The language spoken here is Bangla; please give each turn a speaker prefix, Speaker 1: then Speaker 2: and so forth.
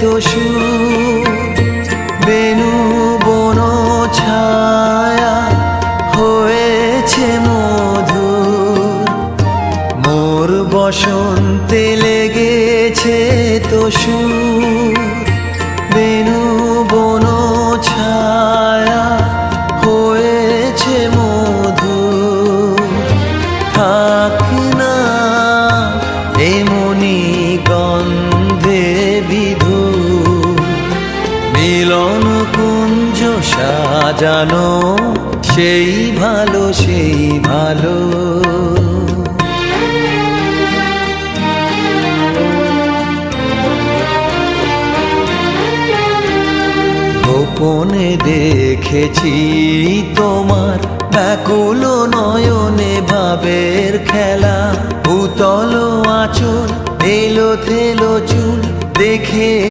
Speaker 1: তো সুর, বেনু বন ছায়া হয়েছে মধুর। মোর বসন্তে লেগেছে তো সুর, বেনু বন ছায়া হয়েছে মধুর। থাক না এমনি গন্ধে বিধুর, মিলন কুঞ্জ সাজানো সেই ভালো, সেই ভালো। গোপনে দেখেছি তোমার ব্যাকুল নয়নে ভাবের খেলা, উতল আঁচল এলো থেলো চুল দেখে